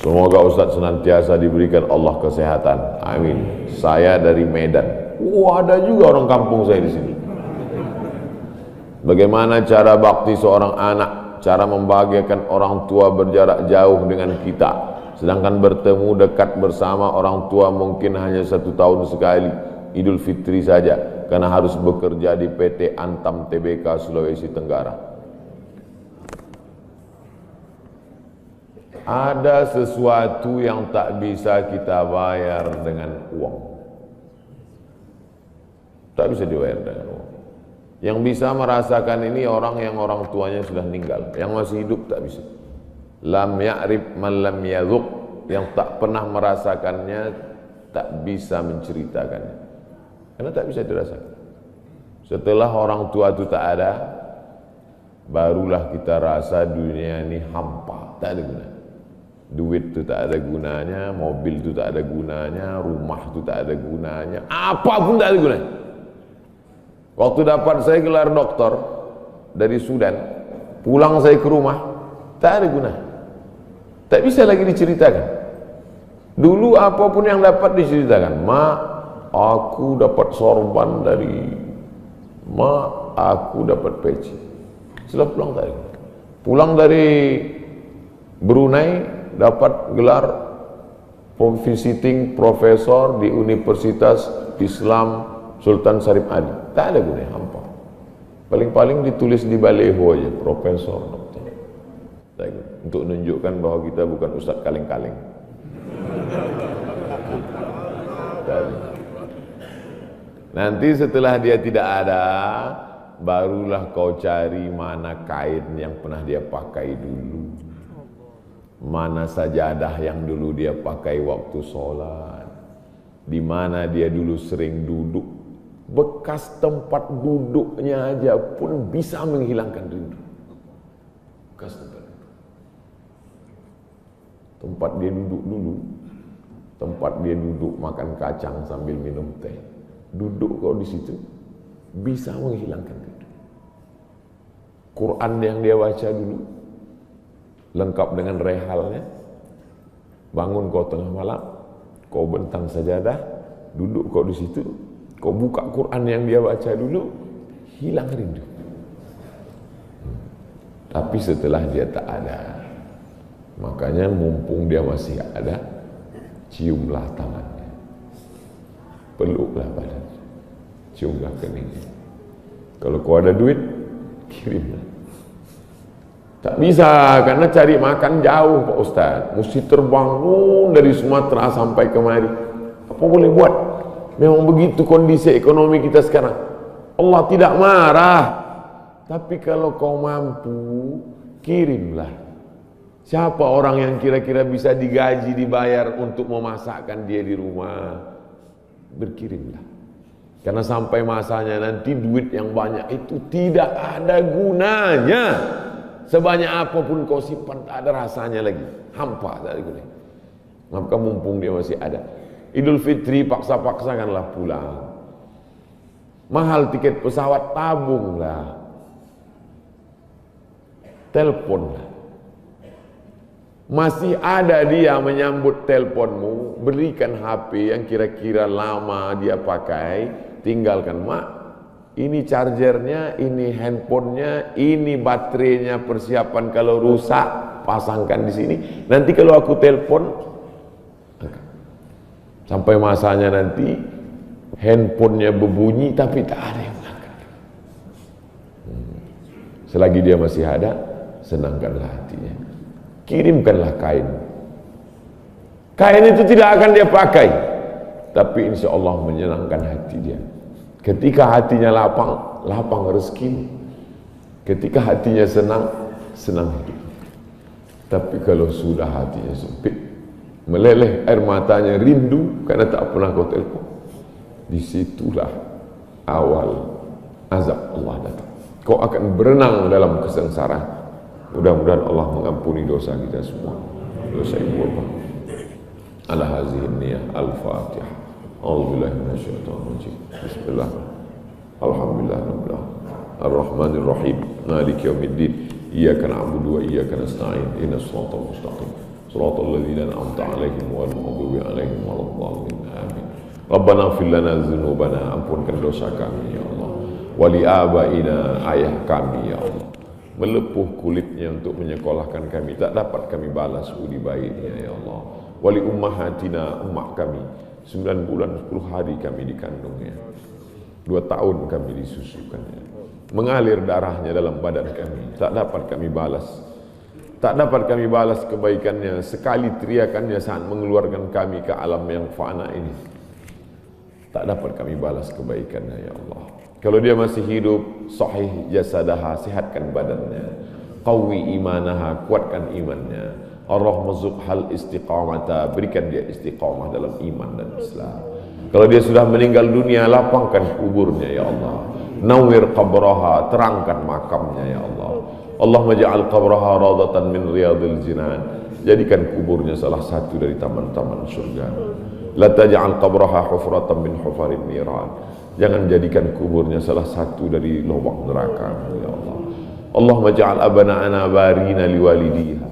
Semoga Ustadz senantiasa diberikan Allah kesehatan. Amin. Saya dari Medan. Ada juga orang kampung saya di sini. Bagaimana cara bakti seorang anak? Cara membahagiakan orang tua berjarak jauh dengan kita, sedangkan bertemu dekat bersama orang tua mungkin hanya 1 tahun sekali, Idul Fitri saja, karena harus bekerja di PT Antam Tbk Sulawesi Tenggara. Ada sesuatu yang tak bisa kita bayar dengan uang. Tak bisa dibayar dengan uang. Yang bisa merasakan ini orang yang orang tuanya sudah meninggal. Yang masih hidup tak bisa. Lam ya'rif man lam yadhuq. Yang tak pernah merasakannya tak bisa menceritakannya. Karena tak bisa dirasakan. Setelah orang tua itu tak ada, barulah kita rasa dunia ini hampa, tak ada gunanya. Duit itu tak ada gunanya, mobil itu tak ada gunanya, rumah itu tak ada gunanya, apapun tak ada gunanya. Waktu dapat saya gelar doktor dari Sudan, pulang saya ke rumah, tak ada guna. Tak bisa lagi diceritakan. Dulu apapun yang dapat diceritakan. Mak, aku dapat sorban dari Mak, aku dapat peci. Setelah pulang tak ada. Pulang dari Brunei, dapat gelar visiting profesor di Universitas Islam Sultan Syarif Adi. Tak ada gunanya, hampa. Paling-paling ditulis di baleho aja, profesor, doktor. Untuk menunjukkan bahwa kita bukan ustadz kaleng-kaleng. Nanti setelah dia tidak ada, barulah kau cari mana kain yang pernah dia pakai dulu, mana sajadah yang dulu dia pakai waktu sholat, di mana dia dulu sering duduk. Bekas tempat duduknya aja pun bisa menghilangkan rindu. Bekas tempat duduk. Tempat dia duduk dulu, tempat dia duduk makan kacang sambil minum teh. Duduk kau di situ bisa menghilangkan rindu. Quran yang dia baca dulu lengkap dengan rehalnya. Bangun kau tengah malam, kau bentang sajadah, duduk kau di situ. Kau buka Quran yang dia baca dulu, hilang rindu. Tapi setelah dia tak ada, makanya mumpung dia masih ada, ciumlah tangannya, peluklah badannya, ciumlah keningnya. Kalau kau ada duit, kirimlah. Tak bisa, karena cari makan jauh Pak Ustaz. Mesti terbang dari Sumatera sampai kemari. Apa boleh buat? Memang begitu kondisi ekonomi kita sekarang. Allah tidak marah. Tapi kalau kau mampu, kirimlah. Siapa orang yang kira-kira bisa digaji, dibayar untuk memasakkan dia di rumah? Berkirimlah. Karena sampai masanya nanti duit yang banyak itu tidak ada gunanya. Sebanyak apapun kau simpan, tak ada rasanya lagi. Hampa, tak ada gunanya. Maka mumpung dia masih ada. Idul Fitri paksa-paksakanlah pulang. Mahal tiket pesawat, tabunglah. Teleponlah. Masih ada dia menyambut teleponmu, berikan HP yang kira-kira lama dia pakai, tinggalkan. Mak, ini chargernya, ini handphonenya, ini baterainya, persiapan kalau rusak, pasangkan di sini. Nanti kalau aku telepon, sampai masanya nanti handphonenya berbunyi tapi tak ada yang mengangkat. Selagi dia masih ada, senangkanlah hatinya. Kirimkanlah kain. Kain itu tidak akan dia pakai, tapi insya Allah menyenangkan hati dia. Ketika hatinya lapang, lapang rezeki. Ketika hatinya senang, senang hidup. Tapi kalau sudah hatinya sempit, meleleh air matanya rindu karena tak pernah kau telepon, disitulah awal azab Allah datang. Kau akan berenang dalam kesengsaraan. Mudah-mudahan Allah mengampuni dosa kita semua, dosa ibu bapa. Ala hazihi niyah al-fatihah. A'udzubillahi minasyaitonir rajim. Bismillah. Alhamdulillah rabbil alamin. Ar-Rahmanir Rahim. Maliki yaumiddin. Iyyaka na'budu wa iyyaka nasta'in. Ihdinas siratal mustaqim. Shiratal ladzina an'amta 'alaihim ghairil maghdubi 'alaihim waladdallin. Amin. Rabbana ighfir lana dzunubana, ampunkan dosa kami ya Allah. Wali abaina, ayah kami ya Allah. Melepuh kulitnya untuk menyekolahkan kami, tak dapat kami balas budi baiknya ya Allah. Wali ummahatina, ummah kami, 9 bulan 10 hari kami dikandungnya, 2 tahun kami disusukannya, mengalir darahnya dalam badan kami, tak dapat kami balas, tak dapat kami balas kebaikannya. Sekali teriakannya saat mengeluarkan kami ke alam yang fana ini, tak dapat kami balas kebaikannya ya Allah. Kalau dia masih hidup, sahih jasadaha, sehatkan badannya, qawi imanaha, kuatkan imannya, ar-rahmazuk hal istiqamata, berikan dia istiqamah dalam iman dan Islam. Kalau dia sudah meninggal dunia, lapangkan kuburnya ya Allah. Nawwir qabraha, terangkan makamnya ya Allah. Allahumma ja'al qabraha radatan min riyadil jinan, jadikan kuburnya salah satu dari taman-taman surga. La taj'al qabraha hufratan min hufarin niran, jangan jadikan kuburnya salah satu dari lubang neraka ya Allah. Allahumma ja'al abana'ana barina liwalidiha,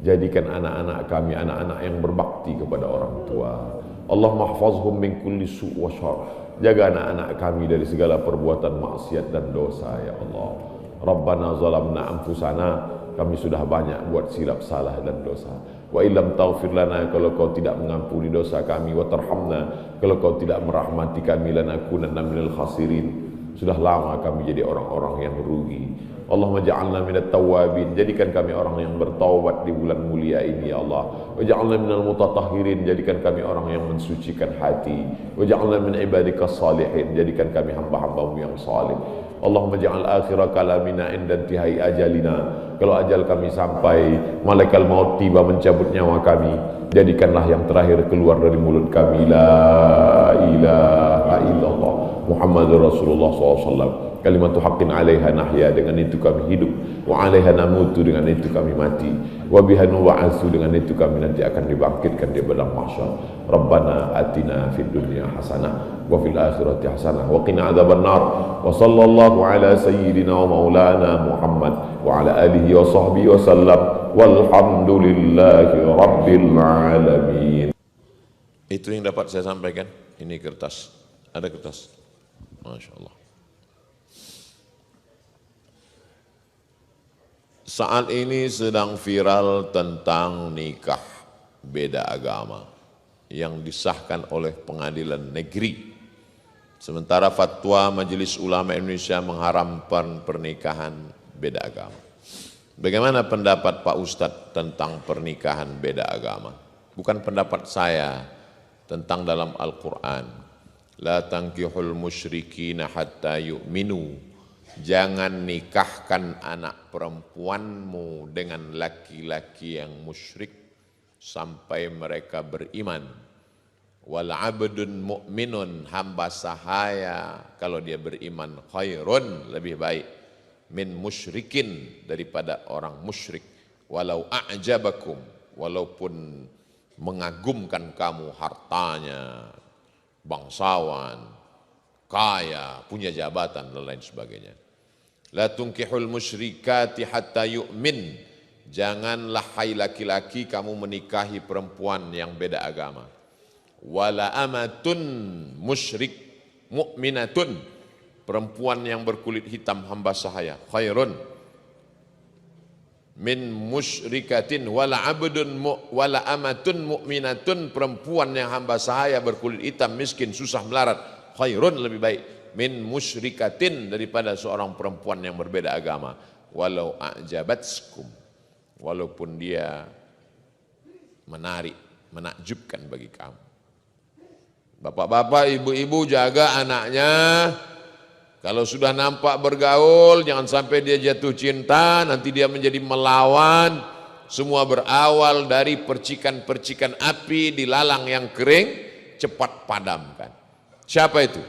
jadikan anak-anak kami anak-anak yang berbakti kepada orang tua. Allahumma hafazhum min kulli su' wa syarr, jaga anak-anak kami dari segala perbuatan maksiat dan dosa ya Allah. Rabbana zalamna anfusana, kami sudah banyak buat silap salah dan dosa. Wa illam taghfir lana, kalau kau tidak mengampuni dosa kami, wa tarhamna, kalau kau tidak merahmati kami, lanakunanna minal khasirin, sudah lama kami jadi orang-orang yang rugi. Allahumma ja'alna minat tawabin, jadikan kami orang yang bertaubat di bulan mulia ini ya Allah. Wa ja'alna minal mutatahhirin, jadikan kami orang yang mensucikan hati. Wa ja'alna min ibadikas salihin, jadikan kami hamba-hambamu yang salih. Allahumma ja'al akhira kalamina inda intihai ajalina, kalau ajal kami sampai, malaikat maut tiba mencabut nyawa kami, jadikanlah yang terakhir keluar dari mulut kami la ilaha illallah Muhammadur Rasulullah SAW. Kalimatu haqqin 'alaiha nahya, dengan itu kami hidup, wa 'alaiha namutu, dengan itu kami mati, wa biha nub'atsu, dengan itu kami nanti akan dibangkitkan di padang mahsyar. Rabbana atina fid dunya hasanah wa fil akhirati hasanah wa qina adzabannar. Wa sallallahu ala sayyidina wa maulana Muhammad wa ala alihi wa sahbihi wa sallam, walhamdulillahi rabbil alamin. Itu yang dapat saya sampaikan. Ini kertas, ada kertas, Masya Allah. Saat ini sedang viral tentang nikah beda agama yang disahkan oleh pengadilan negeri. Sementara fatwa Majelis Ulama Indonesia mengharamkan pernikahan beda agama. Bagaimana pendapat Pak Ustadz tentang pernikahan beda agama? Bukan pendapat saya, tentang dalam Al-Quran. La tankihul musyrikina hatta yu'minu. Jangan nikahkan anak perempuanmu dengan laki-laki yang musyrik sampai mereka beriman. Wal abdun mu'minun, hamba sahaya kalau dia beriman, khairun, lebih baik, min musyrikin, daripada orang musyrik. Walau a'jabakum, walaupun mengagumkan kamu hartanya, bangsawan, kaya, punya jabatan dan lain sebagainya. La tunkihul musyrikati hatta yu'min. Janganlah hai laki-laki kamu menikahi perempuan yang beda agama. Wala amatun musyrik mu'minatun, perempuan yang berkulit hitam hamba sahaya, khairun min musyrikatin. Wala amatun mu'minatun, perempuan yang hamba sahaya berkulit hitam miskin susah melarat, khairun, lebih baik, min musyrikatin, daripada seorang perempuan yang berbeda agama. Walau a'jabatskum, walaupun dia menarik, menakjubkan bagi kamu. Bapak-bapak, ibu-ibu, jaga anaknya. Kalau sudah nampak bergaul, jangan sampai dia jatuh cinta, nanti dia menjadi melawan. Semua berawal dari percikan-percikan api di lalang yang kering, cepat padamkan. Siapa itu?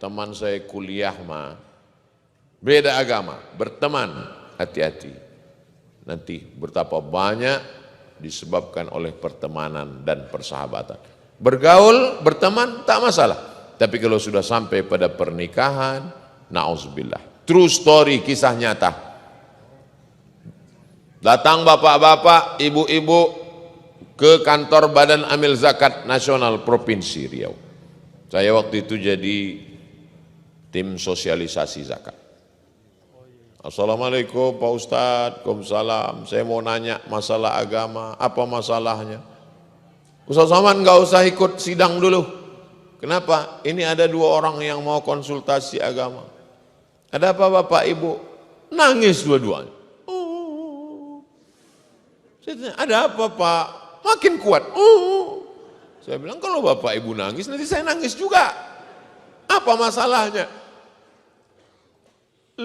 Teman saya kuliah mah, beda agama, berteman, hati-hati. Nanti betapa banyak disebabkan oleh pertemanan dan persahabatan. Bergaul, berteman, tak masalah. Tapi kalau sudah sampai pada pernikahan, na'udzubillah. True story, kisah nyata. Datang bapak-bapak, ibu-ibu, ke kantor Badan Amil Zakat Nasional Provinsi Riau. Saya waktu itu jadi tim sosialisasi zakat. Assalamualaikum Pak Ustadz, Waalaikumsalam. Saya mau nanya masalah agama, apa masalahnya? Ustadz Somad nggak usah ikut sidang dulu. Kenapa? Ini ada 2 orang yang mau konsultasi agama. Ada apa Bapak Ibu? Nangis dua-duanya. Saya tanya, ada apa Pak? Makin kuat. Saya bilang kalau Bapak Ibu nangis nanti saya nangis juga. Apa masalahnya? 5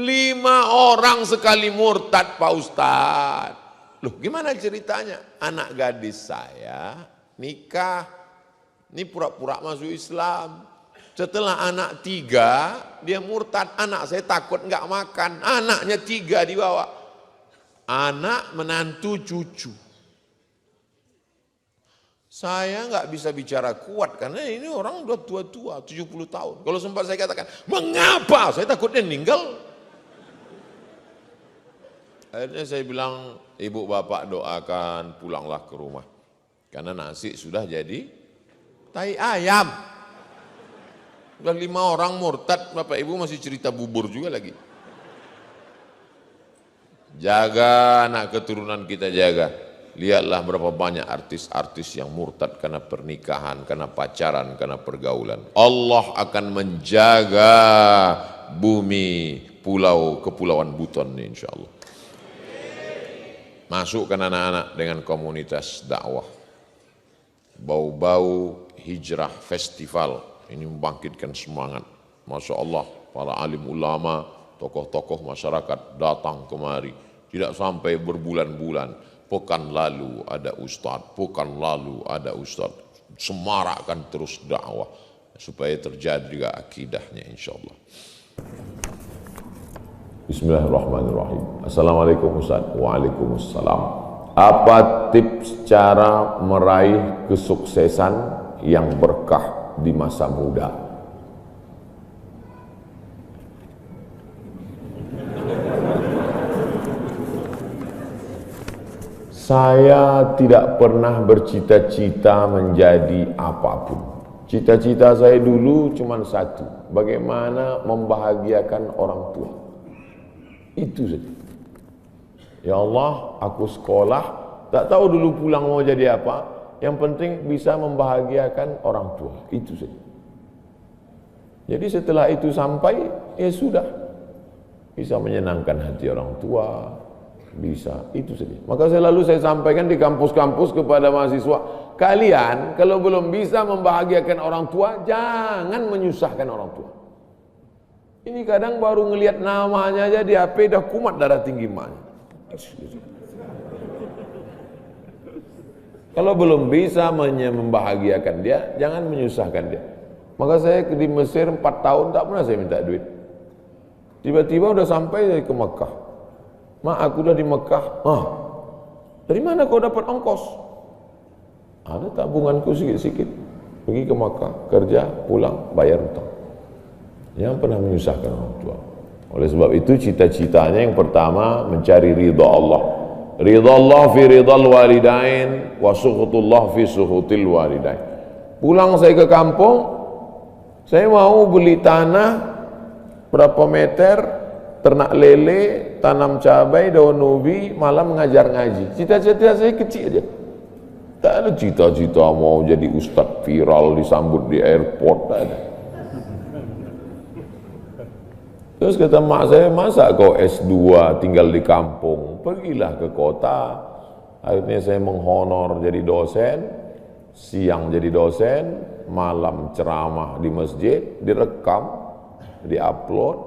orang sekali murtad Pak Ustadz. Loh gimana ceritanya? Anak gadis saya nikah, ini pura-pura masuk Islam. Setelah anak 3, dia murtad. Anak saya takut nggak makan. Anaknya 3 dibawa. Anak, menantu, cucu. Saya nggak bisa bicara kuat karena ini orang udah tua-tua, 70 tahun. Kalau sempat saya katakan, mengapa? Saya takutnya meninggal. Akhirnya saya bilang, ibu bapak doakan pulanglah ke rumah. Karena nasi sudah jadi tai ayam. Udah 5 orang murtad, bapak ibu masih cerita bubur juga lagi. Jaga anak keturunan kita, jaga. Lihatlah berapa banyak artis-artis yang murtad karena pernikahan, karena pacaran, karena pergaulan. Allah akan menjaga bumi, pulau, kepulauan Buton ini insya Allah. Masukkan anak-anak dengan komunitas dakwah. Bau-bau hijrah festival, ini membangkitkan semangat. Masya Allah, para alim ulama, tokoh-tokoh masyarakat datang kemari. Tidak sampai berbulan-bulan. Pekan lalu ada ustadz, pekan lalu ada ustadz. Semarakkan terus dakwah supaya terjadi juga akidahnya insya Allah. Bismillahirrahmanirrahim. Assalamualaikum Ustaz. Waalaikumsalam. Apa tips cara meraih kesuksesan yang berkah di masa muda? Saya tidak pernah bercita-cita menjadi apapun. Cita-cita saya dulu cuma satu, bagaimana membahagiakan orang tua. Itu saja. Ya Allah, aku sekolah, tak tahu dulu pulang mau jadi apa, yang penting bisa membahagiakan orang tua. Itu saja. Jadi setelah itu sampai, ya sudah. Bisa menyenangkan hati orang tua, bisa, itu saja. Maka selalu saya sampaikan di kampus-kampus kepada mahasiswa, kalian kalau belum bisa membahagiakan orang tua, jangan menyusahkan orang tua. Ini kadang baru ngelihat namanya aja di HP dah kumat darah tinggi emaknya. Kalau belum bisa membahagiakan dia, jangan menyusahkan dia. Maka saya di Mesir 4 tahun tak pernah saya minta duit. Tiba-tiba udah sampai ke Mekah. Mak, aku udah di Mekah. Dari mana kau dapat ongkos? Ada tabunganku sikit-sikit. Pergi ke Mekah, kerja, pulang, bayar hutang. Yang pernah menyusahkan orang tua. Oleh sebab itu cita-citanya yang pertama mencari ridha Allah. Ridha Allah fi ridhal walidain wa sukhutullah fi sukhutil walidain. Pulang saya ke kampung, saya mau beli tanah berapa meter, ternak lele, tanam cabai, daun ubi, malam mengajar ngaji. Cita-cita saya kecil aja. Tak ada cita-cita mau jadi ustadz viral disambut di airport, tak ada. Terus kata mak saya, masa kau S2 tinggal di kampung, pergilah ke kota. Akhirnya saya menghonor jadi dosen, siang jadi dosen, malam ceramah di masjid, direkam, diupload,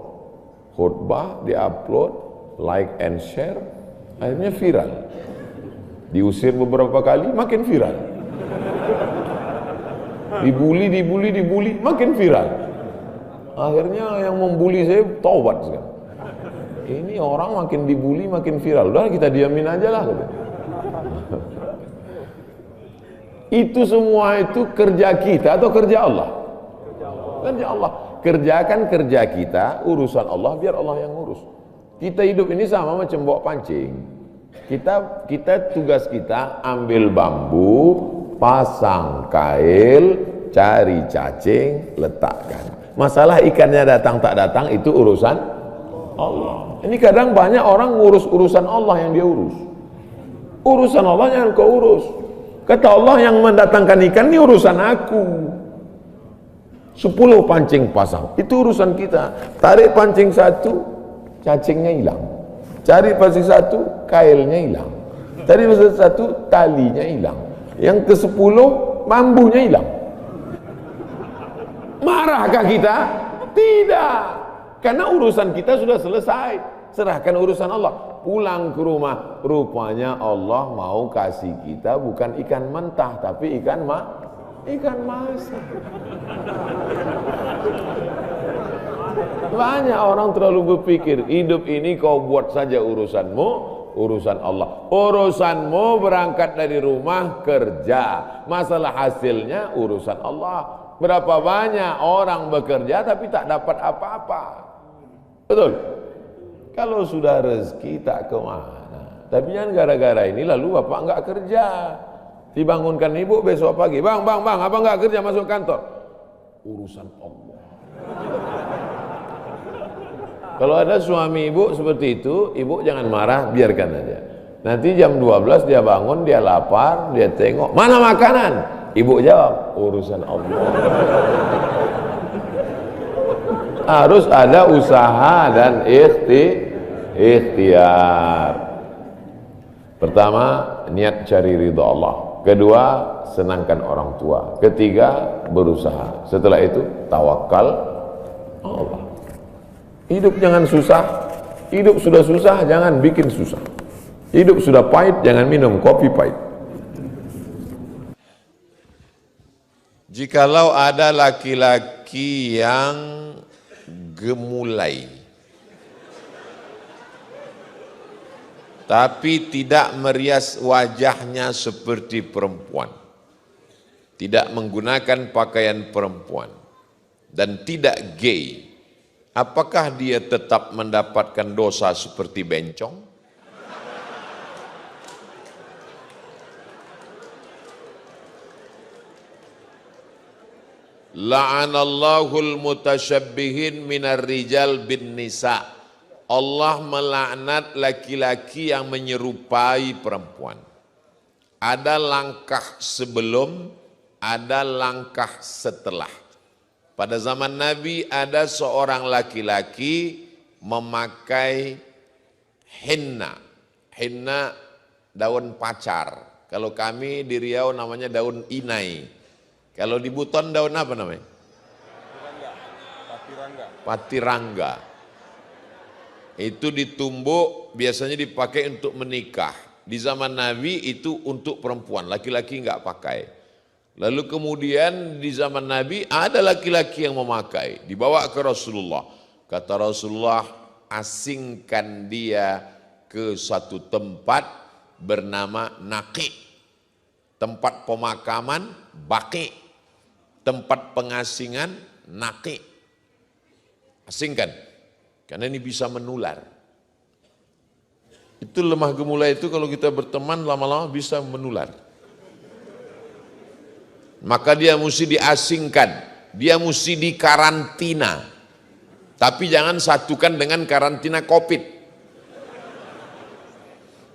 khutbah, diupload, like and share, akhirnya viral. Diusir beberapa kali, makin viral. Dibully, makin viral. Akhirnya yang membuli saya taubat sekarang. Ini orang makin dibully, makin viral. Udah kita diamin aja lah. Itu semua itu kerja kita atau kerja Allah? Kerja Allah. Kerjakan kerja kita, urusan Allah, biar Allah yang ngurus. Kita hidup ini sama macam bawa pancing. Kita tugas kita ambil bambu, pasang kail, cari cacing, letakkan. Masalah ikannya datang tak datang itu urusan Allah. Ini kadang banyak orang ngurus urusan Allah yang dia urus. Urusan Allah yang kau urus. Kata Allah, yang mendatangkan ikan ini urusan aku. 10 pancing pasang, itu urusan kita. Tarik pancing satu, cacingnya hilang. Cari pancing satu, kailnya hilang. Cari pancing satu, talinya hilang. Yang ke-10, bambunya hilang. Marahkah kita? Tidak. Karena urusan kita sudah selesai. Serahkan urusan Allah. Pulang ke rumah, rupanya Allah mau kasih kita bukan ikan mentah, tapi ikan masak. Banyak orang terlalu berpikir hidup ini kau buat saja urusanmu, urusan Allah. Urusanmu berangkat dari rumah kerja, masalah hasilnya urusan Allah. Berapa banyak orang bekerja tapi tak dapat apa-apa. Betul? Kalau sudah rezeki tak kemana. Tapi jangan gara-gara ini lalu bapak enggak kerja. Dibangunkan ibu besok pagi, bang, apa enggak kerja masuk kantor? Urusan Allah. Kalau ada suami ibu seperti itu, ibu jangan marah, biarkan aja. Nanti jam 12 dia bangun, dia lapar, dia tengok, mana makanan? Ibu jawab, urusan Allah. Harus ada usaha dan ikhtiar. Pertama, niat cari ridha Allah. Kedua, senangkan orang tua. Ketiga, berusaha. Setelah itu, tawakal Allah. Hidup jangan susah. Hidup sudah susah, jangan bikin susah. Hidup sudah pahit, jangan minum kopi pahit. Jikalau ada laki-laki yang gemulai, tapi tidak merias wajahnya seperti perempuan, tidak menggunakan pakaian perempuan, dan tidak gay, apakah dia tetap mendapatkan dosa seperti bencong? La'anallahul mutasyabbihin minar rijal bin nisa. Allah melaknat laki-laki yang menyerupai perempuan. Ada langkah sebelum, ada langkah setelah. Pada zaman Nabi ada seorang laki-laki memakai henna. Henna daun pacar. Kalau kami di Riau namanya daun inai. Kalau di Buton daun apa namanya? Patirangga. Itu ditumbuk, biasanya dipakai untuk menikah. Di zaman Nabi itu untuk perempuan, laki-laki enggak pakai. Lalu kemudian di zaman Nabi ada laki-laki yang memakai, dibawa ke Rasulullah. Kata Rasulullah, asingkan dia ke satu tempat bernama Naqi. Tempat pemakaman Baqi. Tempat pengasingan Naqi. Asingkan. Karena ini bisa menular. Itu lemah gemulai itu kalau kita berteman lama-lama bisa menular. Maka dia mesti diasingkan. Dia mesti dikarantina. Tapi jangan satukan dengan karantina COVID.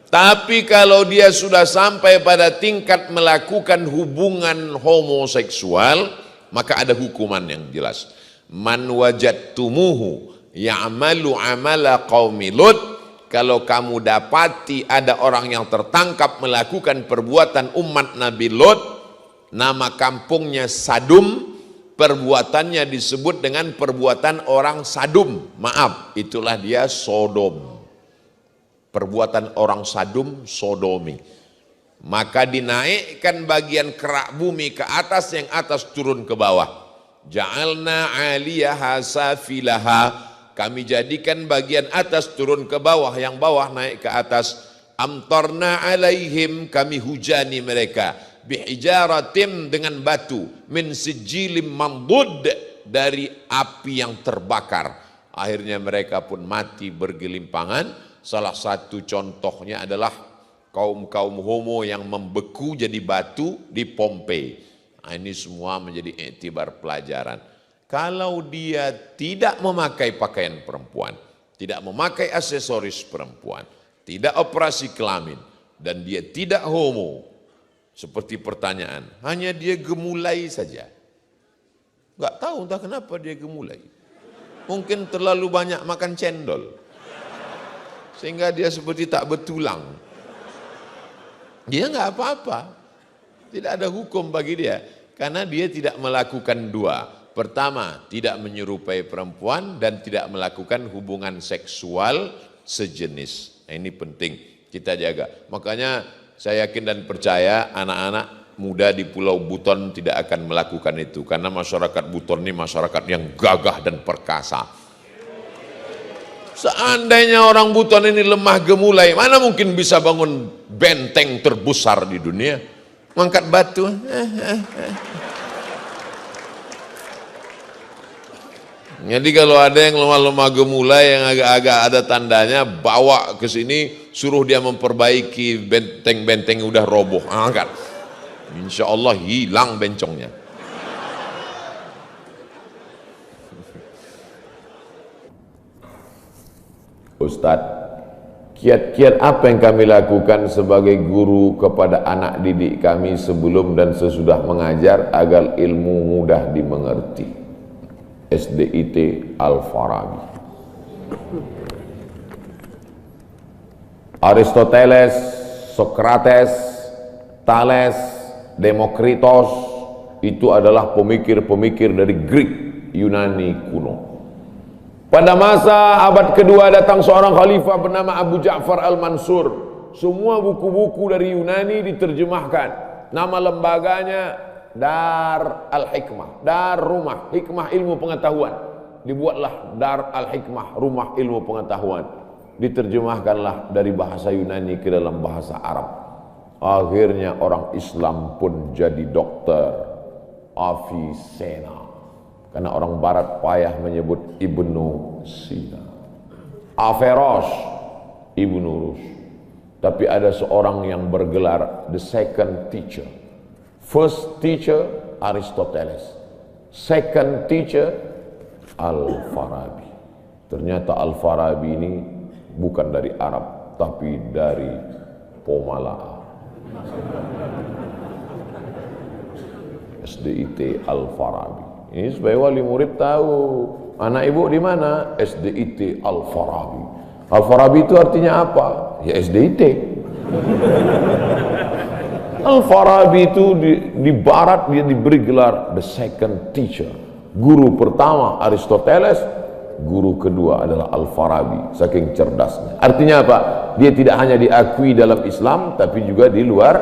Tapi kalau dia sudah sampai pada tingkat melakukan hubungan homoseksual, maka ada hukuman yang jelas. Man wajadtumuhu ya'malu amala qaumi Lut, kalau kamu dapati ada orang yang tertangkap melakukan perbuatan umat Nabi Lut, nama kampungnya Sadum, perbuatannya disebut dengan perbuatan orang Sadum. Maaf, itulah dia Sodom. Perbuatan orang Sadum, sodomi. Maka dinaikkan bagian kerak bumi ke atas, yang atas turun ke bawah. Ja'alna 'aliyaha safilaha, kami jadikan bagian atas turun ke bawah, yang bawah naik ke atas. Amtarna 'alaihim, kami hujani mereka. Bihijaratim, dengan batu. Min sijjilim mandud, dari api yang terbakar. Akhirnya mereka pun mati bergelimpangan. Salah satu contohnya adalah kaum-kaum homo yang membeku jadi batu di Pompei. Nah, ini semua menjadi iktibar pelajaran. Kalau dia tidak memakai pakaian perempuan, tidak memakai aksesoris perempuan, tidak operasi kelamin, dan dia tidak homo, seperti pertanyaan, hanya dia gemulai saja. Gak tahu entah kenapa dia gemulai. Mungkin terlalu banyak makan cendol, sehingga dia seperti tak bertulang. Dia nggak apa-apa, tidak ada hukum bagi dia, karena dia tidak melakukan dua. Pertama, tidak menyerupai perempuan dan tidak melakukan hubungan seksual sejenis. Nah, ini penting kita jaga. Makanya saya yakin dan percaya anak-anak muda di Pulau Buton tidak akan melakukan itu, karena masyarakat Buton ini masyarakat yang gagah dan perkasa. Seandainya orang Buton ini lemah gemulai, mana mungkin bisa bangun benteng terbesar di dunia, mengangkat batu. Jadi kalau ada yang lemah-lemah gemulai yang agak-agak ada tandanya, bawa ke sini, suruh dia memperbaiki benteng-benteng yang udah roboh, angkat. Insya Allah hilang bencongnya. Ustadz, kiat-kiat apa yang kami lakukan sebagai guru kepada anak didik kami sebelum dan sesudah mengajar agar ilmu mudah dimengerti? SDIT Al-Farabi. Aristoteles, Socrates, Thales, Demokritos itu adalah pemikir-pemikir dari Greek, Yunani kuno. Pada masa abad kedua datang seorang khalifah bernama Abu Ja'far Al-Mansur. Semua buku-buku dari Yunani diterjemahkan. Nama lembaganya Dar Al-Hikmah, Dar Rumah Hikmah Ilmu Pengetahuan. Dibuatlah Dar Al-Hikmah, Rumah Ilmu Pengetahuan. Diterjemahkanlah dari bahasa Yunani ke dalam bahasa Arab. Akhirnya orang Islam pun jadi dokter, Avicenna. Karena orang Barat payah menyebut Ibnu Sina. Averroes, Ibnu Rus. Tapi ada seorang yang bergelar the second teacher. First teacher Aristoteles, second teacher Al-Farabi. Ternyata Al-Farabi ini bukan dari Arab, tapi dari Pomalaa. SDIT Al-Farabi. Ini supaya wali murid tahu, anak ibu di mana? SDIT Al-Farabi. Al-Farabi itu artinya apa? Ya SDIT. Al-Farabi itu di barat dia diberi gelar the second teacher. Guru pertama Aristoteles, guru kedua adalah Al-Farabi, saking cerdasnya. Artinya apa? Dia tidak hanya diakui dalam Islam, tapi juga di luar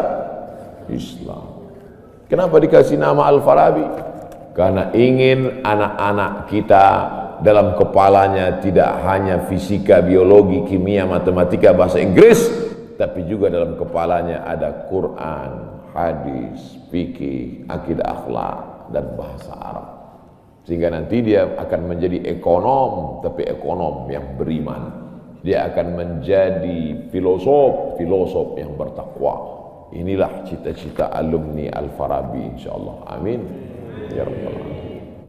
Islam. Kenapa dikasih nama Al-Farabi? Karena ingin anak-anak kita dalam kepalanya tidak hanya fisika, biologi, kimia, matematika, bahasa Inggris, tapi juga dalam kepalanya ada Quran, hadis, fikih, akidah akhlak, dan bahasa Arab. Sehingga nanti dia akan menjadi ekonom, tapi ekonom yang beriman. Dia akan menjadi filosof, filosof yang bertakwa. Inilah cita-cita alumni Al-Farabi, insyaallah. Amin ya rabbal alamin.